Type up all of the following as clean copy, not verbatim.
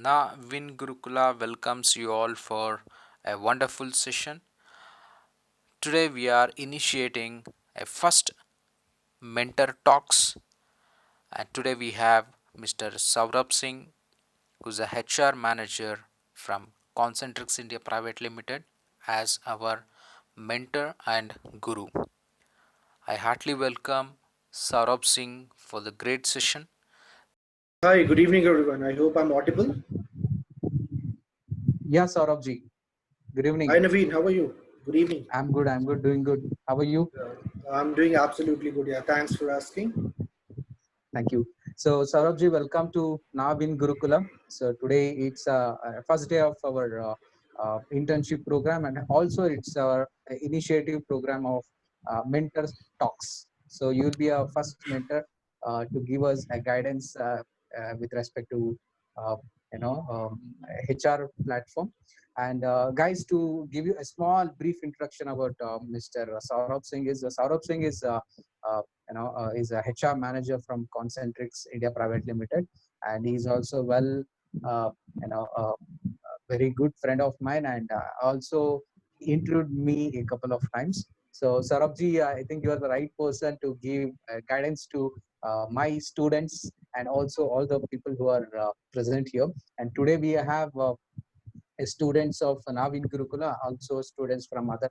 NaWIN Gurukula welcomes you all for a wonderful session. Today we are initiating a first mentor talks, and today we have Mr. Saurabh Singh, who's a HR manager from Concentrix-India Private Limited, as our mentor and guru. I heartily welcome Saurabh Singh for the great session. Hi, good evening, everyone. I hope I'm audible. Yeah, Saurabh ji. Good Hi, evening. Naveen. How are you? Good evening. I'm good, doing good. How are you? I'm doing absolutely good. Yeah, thanks for asking. Thank you. So, Saurabh ji, welcome to NaWIN Gurukula. So, today it's first day of our internship program, and also it's our initiative program of mentor talks. So, you'll be our first mentor to give us a guidance with respect to uh, you know um, HR platform. And guys, to give you a small brief introduction about Mr. Saurabh Singh is a HR manager from Concentrix India Private Limited, and he's also uh, a very good friend of mine, and also interviewed me a couple of times. So Saurabhji, I think you are the right person to give guidance to my students and also all the people who are present here. And today we have students of NaWIN Gurukula, also students from other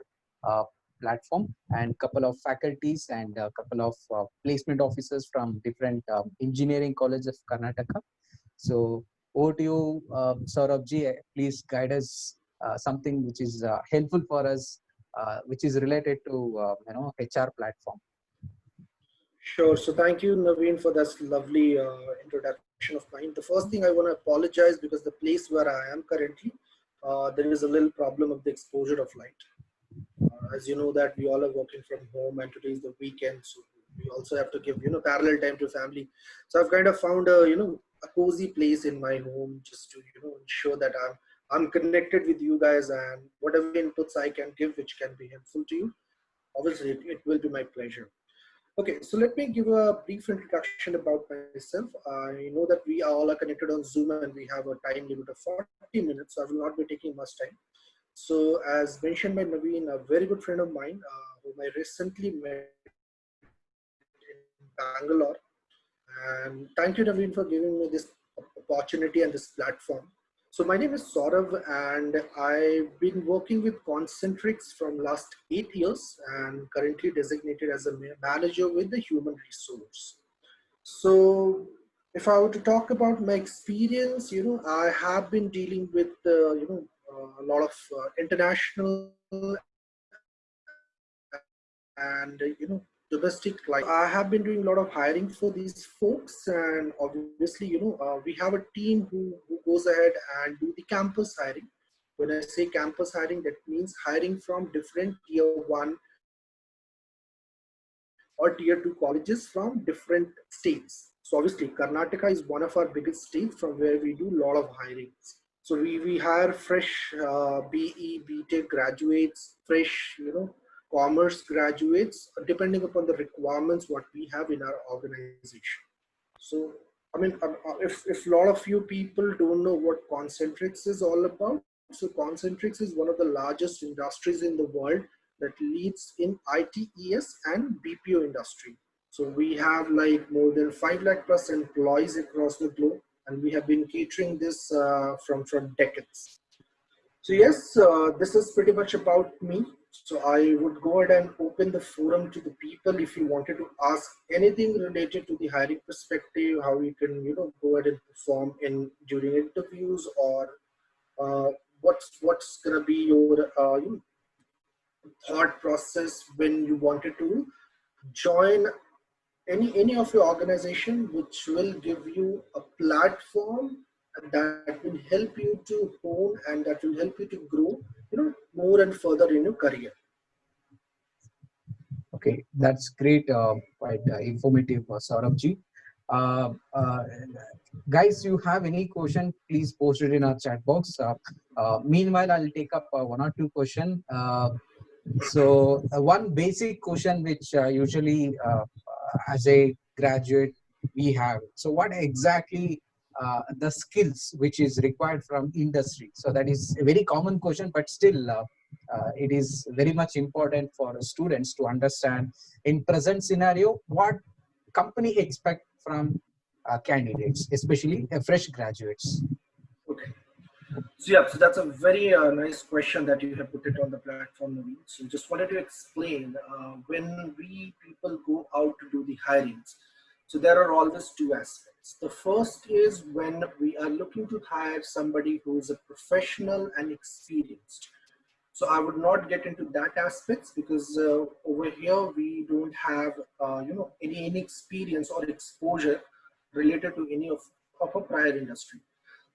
uh, platform, and couple of faculties and a couple of placement officers from different engineering colleges of Karnataka. So over to you, Saurabh. Please guide us something which is helpful for us, which is related to HR platform. Sure. So, thank you, Naveen, for that lovely introduction of mine. The first thing I want to apologize because the place where I am currently, there is a little problem of the exposure of light. As you know, that we all are working from home, and today is the weekend, so we also have to give parallel time to family. So I've kind of found a cozy place in my home just to ensure that I'm connected with you guys, and whatever inputs I can give which can be helpful to you, obviously it will be my pleasure. Okay, so let me give a brief introduction about myself. I know that we all are connected on Zoom and we have a time limit of 40 minutes, so I will not be taking much time. So, as mentioned by Naveen, a very good friend of mine whom I recently met in Bangalore. And thank you, Naveen, for giving me this opportunity and this platform. So, my name is Saurabh, and I've been working with Concentrix from last 8 years, and currently designated as a manager with the human resource. So, if I were to talk about my experience, I have been dealing with a lot of international and domestic clients. I have been doing a lot of hiring for these folks, and obviously, we have a team who goes ahead and do the campus hiring. When I say campus hiring, that means hiring from different tier 1 or tier 2 colleges from different states. So obviously Karnataka is one of our biggest states from where we do a lot of hirings. So we hire fresh BE, BTech graduates, fresh, commerce graduates, depending upon the requirements what we have in our organization. So, I mean, if a lot of you people don't know what Concentrix is all about, so Concentrix is one of the largest industries in the world that leads in ITES and BPO industry. So we have like more than 5 lakh plus employees across the globe, and we have been catering this from decades. So yes, this is pretty much about me. So I would go ahead and open the forum to the people if you wanted to ask anything related to the hiring perspective, how you can go ahead and perform in during interviews, or uh, what's gonna be your thought process when you wanted to join any of your organization, which will give you a platform that will help you to hone and that will help you to grow more and further in your career. Okay, that's great. Quite informative, Saurabh. Uh, uh, Guys, you have any question, please post it in our chat box. Meanwhile, I'll take up one or two question. One basic question which usually as a graduate we have. So what exactly the skills which is required from industry? So that is a very common question, but still it is very much important for students to understand in present scenario what company expect from candidates, especially fresh graduates. Okay. So yeah, so that's a very nice question that you have put it on the platform, Naveen. So just wanted to explain when we people go out to do the hirings. So there are always two aspects. The first is when we are looking to hire somebody who is a professional and experienced. So I would not get into that aspects because over here we don't have any experience or exposure related to any of a prior industry.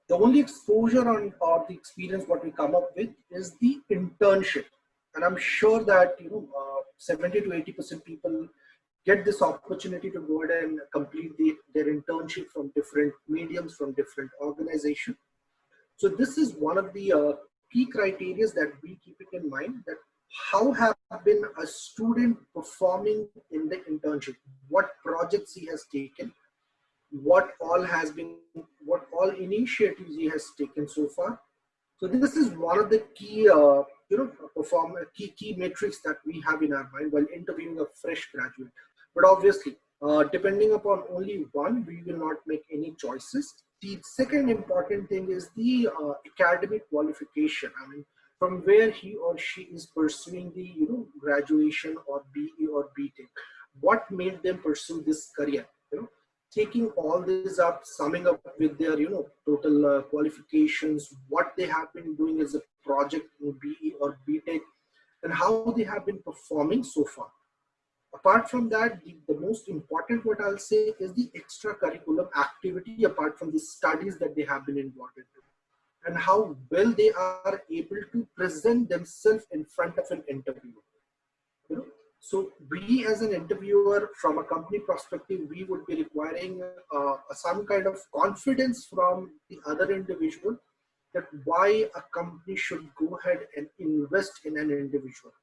The only exposure on or the experience what we come up with is the internship, and I'm sure that 70 to 80% people get this opportunity to go ahead and complete their internship from different mediums, from different organizations. So this is one of the key criteria that we keep it in mind, that how have been a student performing in the internship, what projects he has taken, what all initiatives he has taken so far. So this is one of the key perform key metrics that we have in our mind while interviewing a fresh graduate. But obviously, depending upon only one, we will not make any choices. The second important thing is the academic qualification. I mean, from where he or she is pursuing the graduation or BE or BTech, what made them pursue this career? Taking all this up, summing up with their total qualifications, what they have been doing as a project in BE or BTech, and how they have been performing so far. Apart from that, the most important what I'll say is the extracurricular activity apart from the studies that they have been involved in, and how well they are able to present themselves in front of an interviewer. you know so we as an interviewer from a company perspective, we would be requiring some kind of confidence from the other individual, that why a company should go ahead and invest in an individual,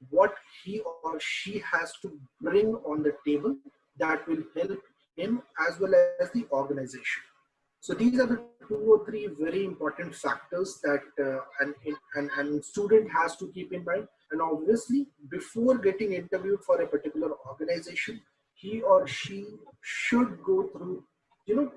what he or she has to bring on the table that will help him as well as the organization. So these are the two or three very important factors that and student has to keep in mind. And obviously, before getting interviewed for a particular organization, he or she should go through, you know,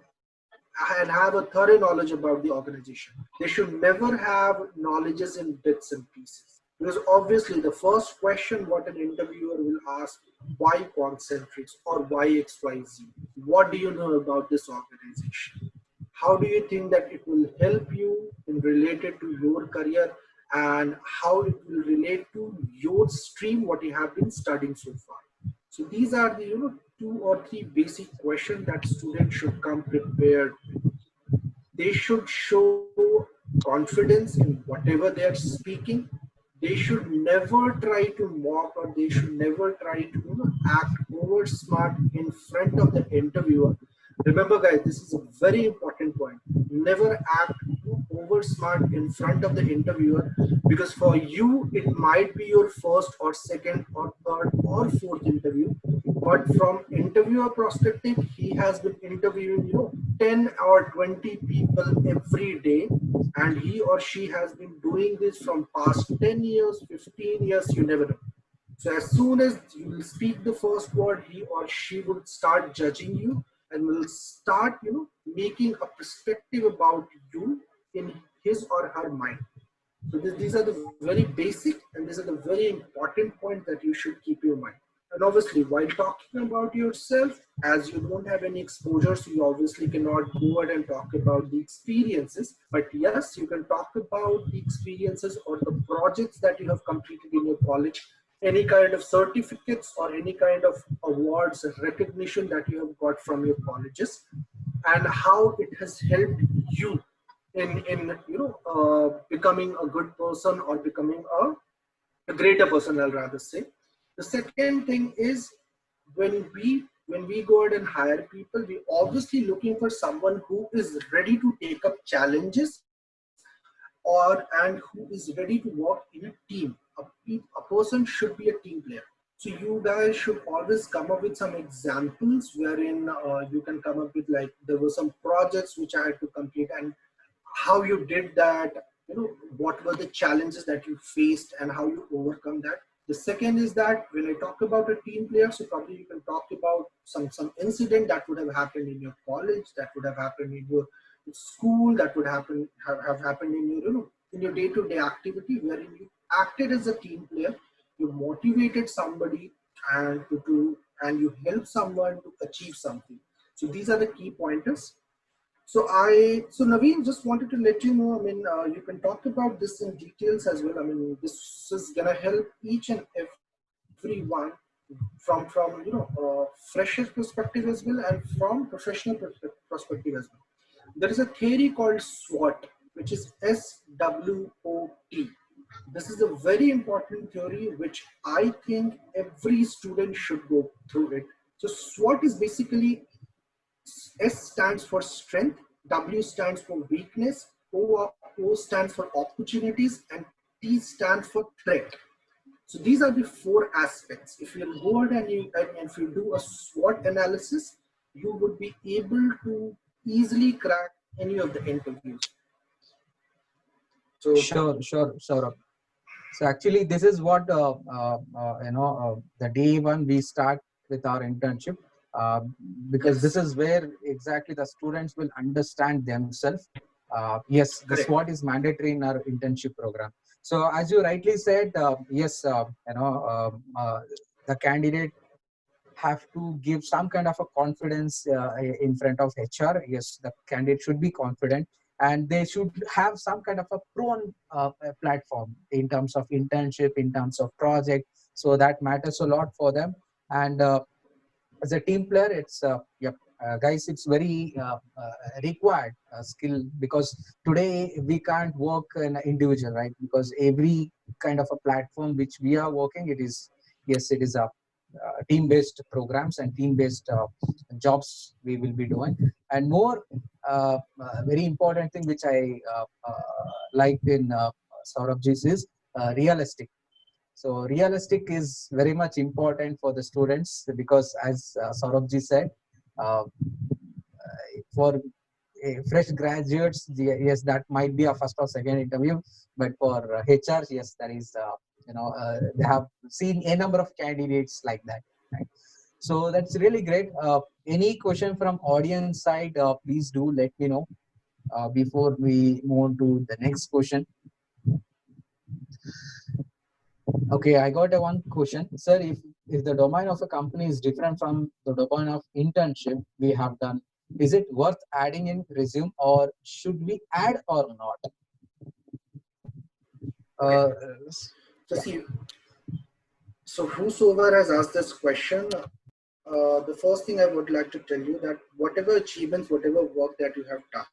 and have a thorough knowledge about the organization. They should never have knowledges in bits and pieces. Because obviously, the first question what an interviewer will ask, why Concentrix or why XYZ? What do you know about this organization? How do you think that it will help you in related to your career, and how it will relate to your stream, what you have been studying so far? So these are the two or three basic questions that students should come prepared with. They should show confidence in whatever they are speaking. They should never try to mock, or they should never try to act over smart in front of the interviewer. Remember guys, this is a very important point. Never act over smart in front of the interviewer, because for you it might be your first or second or third or fourth interview, but from interviewer perspective, he has been interviewing 10 or 20 people every day, and he or she has been doing this from past 10 years, 15 years, you never know. So as soon as you will speak the first word, he or she will start judging you and will start making a perspective about you in his or her mind. So these are the very basic, and these are the very important points that you should keep in mind. And obviously, while talking about yourself, as you don't have any exposure, so you obviously cannot go ahead and talk about the experiences. But yes, you can talk about the experiences or the projects that you have completed in your college, any kind of certificates or any kind of awards and recognition that you have got from your colleges, and how it has helped you in becoming a good person, or becoming a greater person, I'll rather say. The second thing is, when we go ahead and hire people, we obviously looking for someone who is ready to take up challenges, and who is ready to work in a team. A person should be a team player. So you guys should always come up with some examples wherein you can come up with, like, there were some projects which I had to complete and how you did that, what were the challenges that you faced and how you overcome that. The second is that when I talk about a team player, so probably you can talk about some incident that would have happened in your college, that would have happened in your school, that would have happened in your, in your day-to-day activity, wherein you acted as a team player, you motivated somebody, and you help someone to achieve something. So these are the key pointers. So Naveen, just wanted to let you know, I mean, you can talk about this in details as well. I mean, this is gonna help each and everyone from fresher perspective as well, and from professional perspective as well. There is a theory called SWOT, which is SWOT. This is a very important theory which I think every student should go through it. So SWOT is basically, S stands for strength, W stands for weakness, O stands for opportunities, and T stands for threat. So these are the four aspects. If you go ahead and if you do a SWOT analysis, you would be able to easily crack any of the interviews. So Sure, Saurabh. So actually, this is what the day one we start with our internship, uh, because this yes, is where exactly the students will understand themselves. Yes, the correct, SWOT is mandatory in our internship program. So as you rightly said, yes, the candidate have to give some kind of a confidence in front of HR. Yes, the candidate should be confident, and they should have some kind of a prone platform in terms of internship, in terms of project. So that matters a lot for them. And as a team player, it's yep, guys, it's very required skill, because today we can't work in an individual, right? Because every kind of a platform which we are working, it is, yes, it is a team-based programs and team-based jobs we will be doing. And more very important thing which I liked in Saurabhji's is realistic. So realistic is very much important for the students, because as Saurabhji said, uh, for fresh graduates, yes, that might be a first or second interview, but for HRs, yes, that is, they have seen a number of candidates like that, right? So that's really great. Any question from audience side, please do let me know before we move on to the next question. Okay, I got a one question, sir. If the domain of a company is different from the domain of internship we have done, is it worth adding in resume, or should we add or not? okay. Uh, So yeah, see, so whosoever has asked this question, the first thing I would like to tell you that whatever achievements, whatever work that you have done,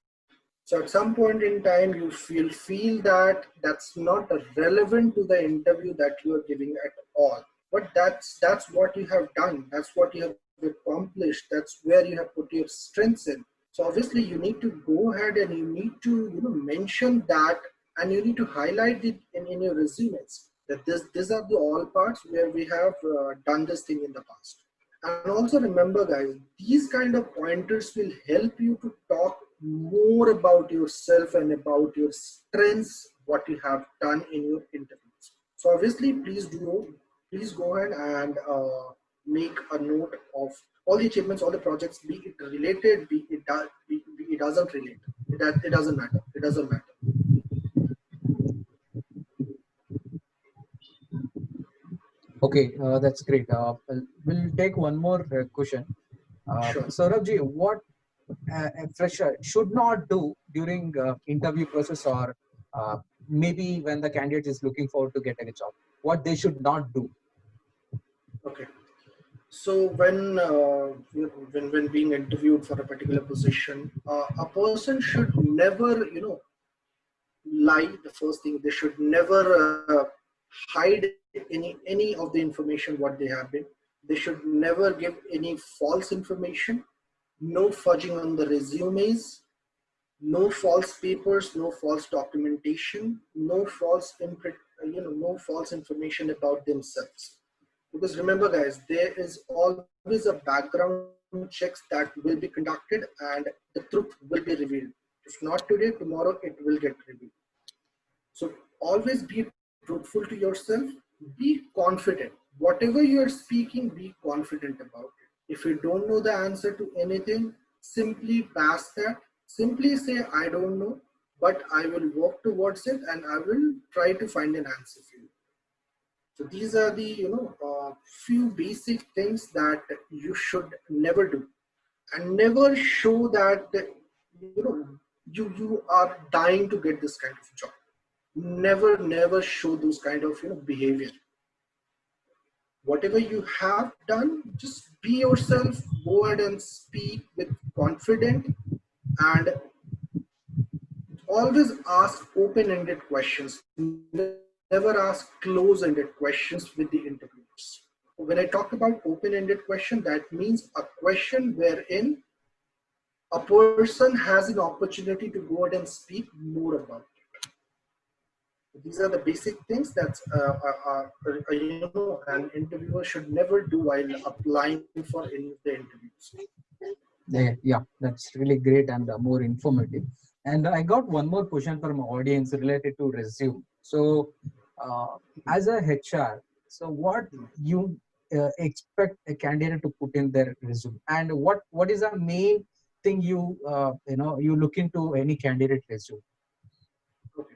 so at some point in time, you feel that that's not relevant to the interview that you are giving at all. But that's what you have done. That's what you have accomplished. That's where you have put your strengths in. So obviously, you need to go ahead and you need to mention that, and you need to highlight it in your resumes that these are the all parts where we have done this thing in the past. And also remember, guys, these kind of pointers will help you to talk more about yourself and about your strengths, what you have done in your interviews. So obviously, please go ahead and make a note of all the achievements, all the projects, be it related, be it doesn't relate. It doesn't matter. It doesn't matter. okay, that's great. We'll take one more question. Sure. Saurabhji, what a fresher should not do during interview process, or maybe when the candidate is looking forward to getting a job, what they should not do? Okay. So when being interviewed for a particular position, a person should never lie. The first thing, they should never hide any of the information what they have been. They should never give any false information. No fudging on the resumes. No false papers. No false documentation. No false no false information about themselves. Because remember guys, there is always a background checks that will be conducted and the truth will be revealed. If not today, tomorrow it will get revealed. So always be truthful to yourself, be confident. Whatever you are speaking, be confident about it. If you don't know the answer to anything, simply pass that. Simply say, I don't know, but I will work towards it and I will try to find an answer for you. So these are the few basic things that you should never do, and never show that you are dying to get this kind of job. Never show those kind of behavior. Whatever you have done, just be yourself. Go ahead and speak with confidence, and always ask open-ended questions. Never ask close-ended questions with the interviewers. When I talk about open-ended question, that means a question wherein a person has an opportunity to go ahead and speak more about it. These are the basic things that an interviewer should never do while applying for any of the interviews. Yeah, that's really great and more informative. And I got one more question from audience related to resume. So, uh, as a HR, so what you expect a candidate to put in their resume, and what is the main thing you look into any candidate resume? Okay.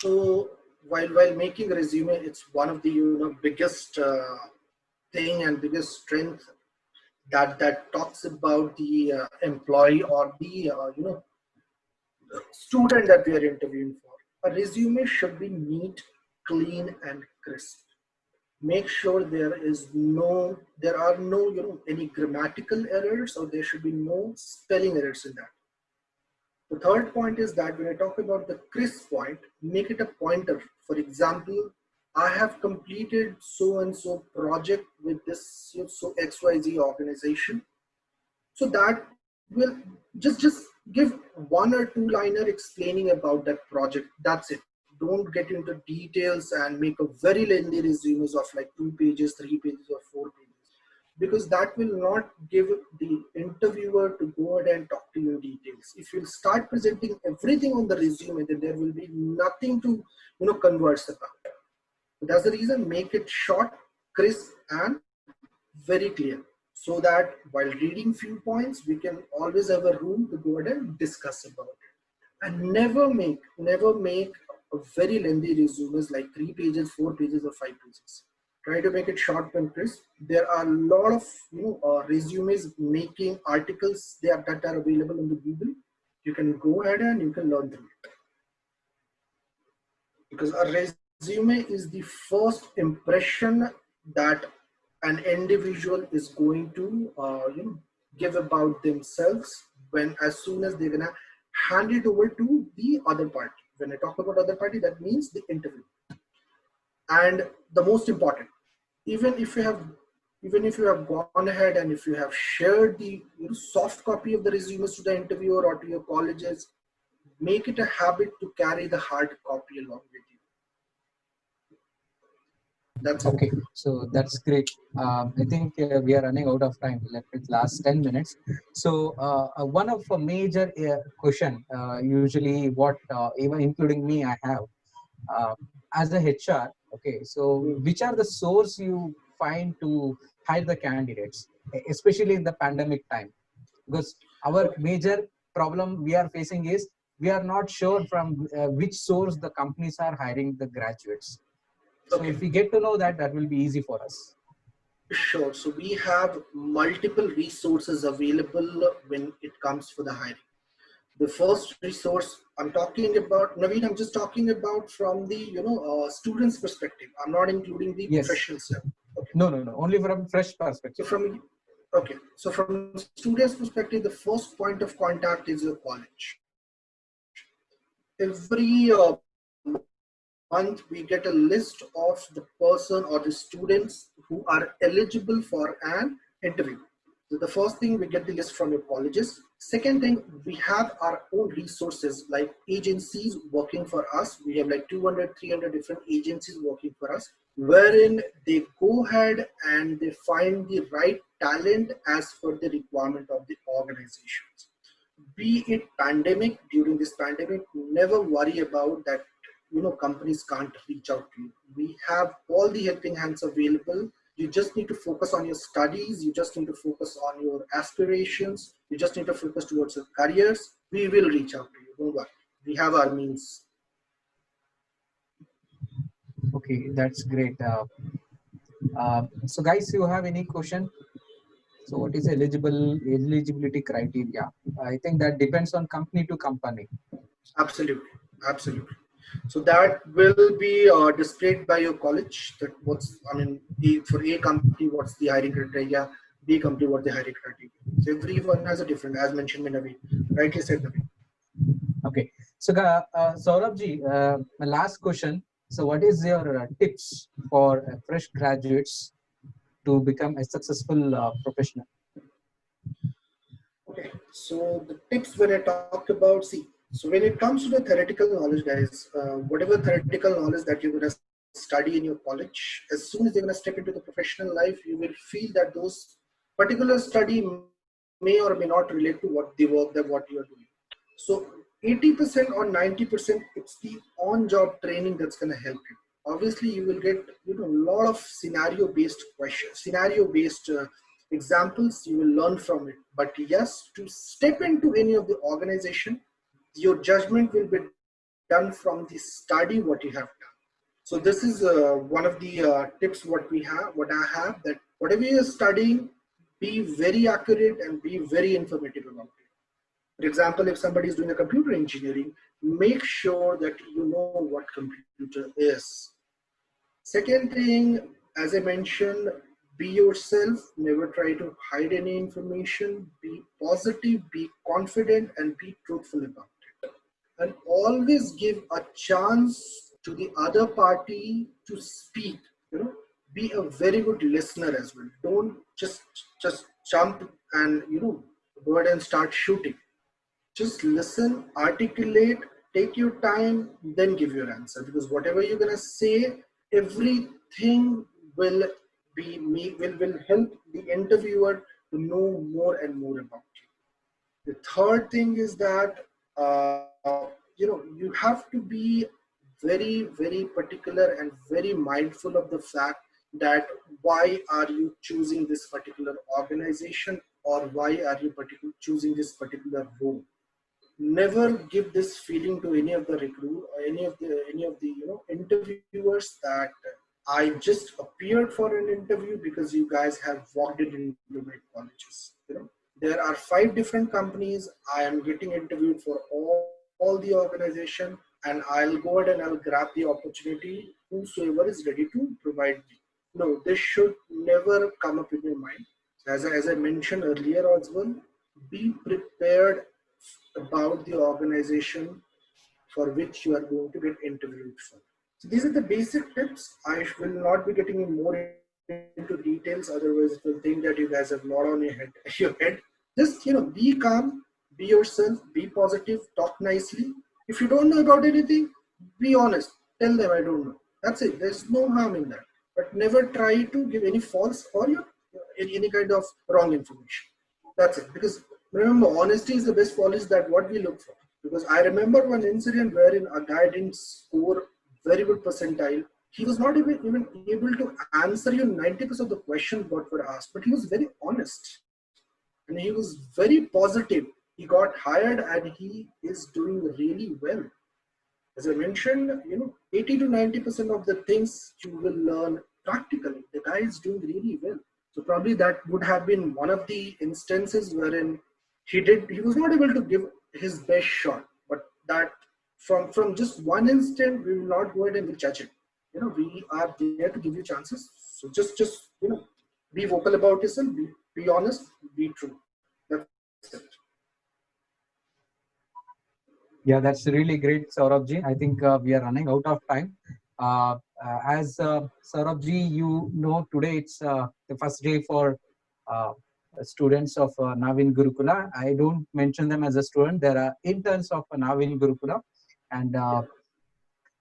So while making a resume, it's one of the biggest thing and biggest strength that talks about the employee or the student that we are interviewing for. A resume should be neat, clean, and crisp. Make sure there are no any grammatical errors, or there should be no spelling errors in that. The third point is that when I talk about the crisp point, make it a pointer. For example, I have completed so and so project with this so XYZ organization. So that will just give one or two liner explaining about that project. That's it. Don't get into details and make a very lengthy resumes of like 2 pages, 3 pages, or 4 pages, because that will not give the interviewer to go ahead and talk to you in details. If you start presenting everything on the resume, then there will be nothing to converse about. That's the reason, make it short, crisp, and very clear, so that while reading few points, we can always have a room to go ahead and discuss about it. And never make a very lengthy resumes like 3 pages, 4 pages, or 5 pages. Try to make it short and crisp. There are a lot of resumes making articles that are available on the Google. You can go ahead and you can learn through it, because a resume is the first impression that an individual is going to give about themselves, when as soon as they're gonna hand it over to the other party. When I talk about other party, that means the interview. And the most important, even if you have gone ahead and if you have shared the soft copy of the resumes to the interviewer or to your colleges, make it a habit to carry the hard copy along with you. That's it. Okay, so that's great. I think we are running out of time. Left with last 10 minutes. So one of a major question, usually what even including me, I have uh, as a HR. Okay, so Hmm. which are the source you find to hire the candidates, especially in the pandemic time? Because our Okay. major problem we are facing is we are not sure from which source the companies are hiring the graduates. So Okay. if we get to know that, that will be easy for us. Sure. So we have multiple resources available when it comes for the hiring. The first resource I'm talking about, Naveen, I'm just talking about from the students' perspective. I'm not including the Yes. professionals here. Okay. No. Only from fresh So perspective. from okay, so from students' perspective, the first point of contact is your college. Every month, we get a list of the person or the students who are eligible for an interview. So the first thing, we get the list from your colleges. Second thing, we have our own resources like agencies working for us. We have like 200, 300 different agencies working for us. wherein they go ahead and they find the right talent as per the requirement of the organizations. Be it pandemic, during this pandemic, never worry about that, companies can't reach out to you. We have all the helping hands available. You just need to focus on your studies, you just need to focus on your aspirations, you just need to focus towards your careers. We will reach out to you, don't worry. We have our means. Okay, that's great. So guys, you have any question? So what is eligibility criteria? I think that depends on company to company. Absolutely, absolutely. So that will be displayed by your college. That what's I mean, for A company, what's the hiring criteria? B company, what the hiring criteria? So everyone has a different, as mentioned by Naveen. Rightly said, Naveen. Okay. So Saurabh ji, my last question. So what is your tips for fresh graduates to become a successful professional? Okay. So the tips when I talk about, see, so when it comes to the theoretical knowledge, guys, whatever theoretical knowledge that you're going to study in your college, as soon as you're going to step into the professional life, you will feel that those particular study may or may not relate to what the work that what you're doing. So 80% or 90%, it's the on-job training that's going to help you. Obviously, you will get a lot of scenario-based questions, scenario-based examples. You will learn from it. But yes, to step into any of the organization, your judgment will be done from the study what you have done. So this is one of the tips what I have, that whatever you're studying, be very accurate and be very informative about it. For example, if somebody is doing a computer engineering, make sure that you know what computer is. Second thing, as I mentioned, be yourself, never try to hide any information, be positive, be confident, and be truthful about it. And always give a chance to the other party to speak. You know, be a very good listener as well. Don't just jump and go ahead and start shooting. Just listen, articulate, take your time, then give your answer. Because whatever you're gonna say, everything will will help the interviewer to know more and more about you. The third thing is that you have to be very particular and very mindful of the fact that why are you choosing this particular organization, or why are you choosing this particular role. Never give this feeling to any of the recruit or any of the interviewers that I just appeared for an interview because you guys have walked it into my colleges. There are 5 different companies. I am getting interviewed for all the organization, and I'll go ahead and I'll grab the opportunity whosoever is ready to provide me. No, this should never come up in your mind. As I mentioned earlier as well, be prepared about the organization for which you are going to get interviewed for. So these are the basic tips. I will not be getting more into details, otherwise it will think that you guys have a lot on your head. Just be calm, be yourself, be positive, talk nicely. If you don't know about anything, be honest. Tell them I don't know. That's it. There's no harm in that. But never try to give any false or any kind of wrong information. That's it. Because remember, honesty is the best policy that what we look for. Because I remember one incident wherein a guy didn't score very good percentile. He was not even able to answer you 90% of the questions what were asked, but he was very honest and he was very positive. He got hired and he is doing really well. As I mentioned, 80 to 90% of the things you will learn practically. The guy is doing really well. So probably that would have been one of the instances wherein he was not able to give his best shot. But that from just one instant, we will not go ahead and we'll judge it. We are there to give you chances. So just be vocal about yourself, be honest, be true. That's it. Yeah, that's really great, Saurabh ji. I think we are running out of time. As Saurabh ji, today it's the first day for uh, students of NaWIN Gurukula. I don't mention them as a student. There are interns of NaWIN Gurukula, and Yeah.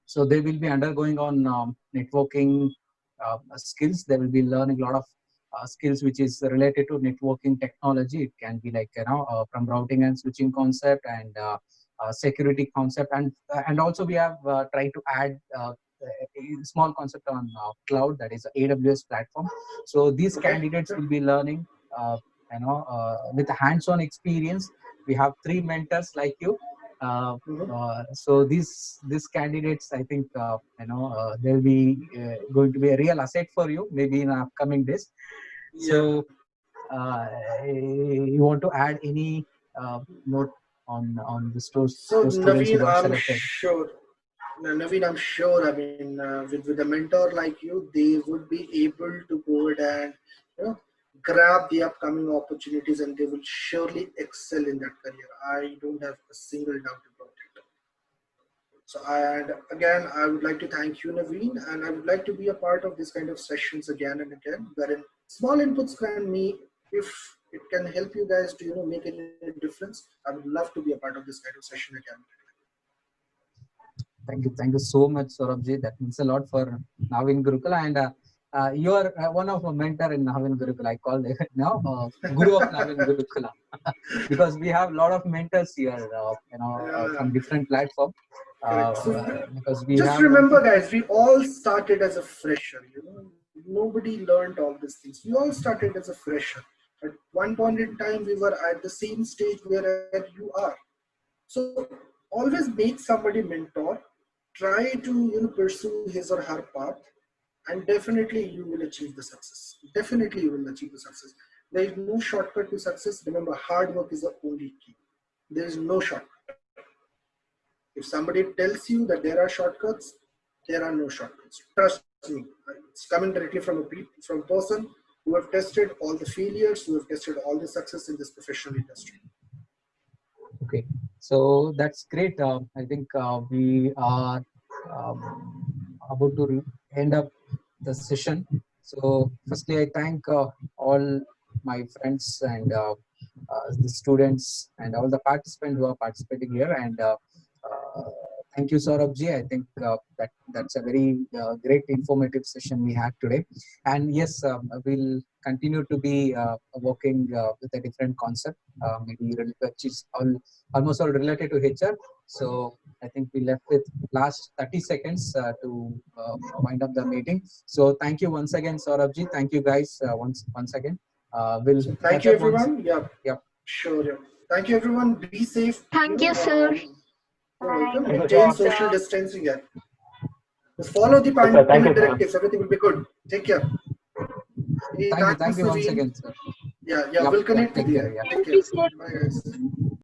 so they will be undergoing on networking skills. They will be learning a lot of skills which is related to networking technology. It can be like from routing and switching concept and security concept, and also we have tried to add a small concept on cloud, that is AWS platform. So these Okay. candidates will be learning with hands-on experience. We have 3 mentors like you. Uh, Mhm. so these candidates, I think they'll be going to be a real asset for you maybe in upcoming days. Yeah. So uh, you want to add any note on So those students who Naveen, got I'm selected? sure. Naveen, I'm sure. I mean, with a mentor like you, they would be able to go ahead and you know grab the upcoming opportunities, and they will surely excel in that career. I don't have a single doubt about it. So, and again, I would like to thank you, Naveen, and I would like to be a part of this kind of sessions again and again, wherein small inputs can me, if it can help you guys to make any difference. I would love to be a part of this kind of session again. Thank you so much, Saurabh. That means a lot for NaWIN Gurukula, and you are one of a mentor in NaWIN Gurukula. I call it now Guru of NaWIN Gurukula, because we have a lot of mentors here, from Yeah, different platforms. correct. So Because we just have one. remember, guys, we all started as a fresher. Nobody learned all these things. We all started as a fresher. At one point in time, we were at the same stage where you are. So always make somebody mentor. Try to pursue his or her path, and definitely you will achieve the success. Definitely you will achieve the success. There is no shortcut to success. Remember, hard work is the only key. There is no shortcut. If somebody tells you that there are shortcuts, there are no shortcuts. Trust me. It's coming directly from a person who have tested all the failures, who have tested all the success in this professional industry. Okay, so that's great. I think we are about to end up the session. So, firstly, I thank all my friends and the students and all the participants who are participating here. And thank you, Saurabh ji. I think that's a very great informative session we had today. And yes, we'll continue to be working with a different concept, maybe which is almost all related to HR. So I think we left with last 30 seconds to wind up the meeting. So thank you once again, Saurabh ji. Thank you guys once again. We'll So thank catch you up once. everyone. Yeah, Yep. sure. Yeah. Thank you everyone. Be safe. Thank you, sir. You're welcome. Thank Maintain you, social sir. distancing. Yeah. Just follow the Yes, sir. Thank pandemic you, sir. directives. Everything will be good. Take care. Hey, Thank thanks, you once Naveen. again, sir. Yeah, Yep, we'll yep. connect with Take you. care. Yeah. Take Thank care. you, sir. Bye, guys.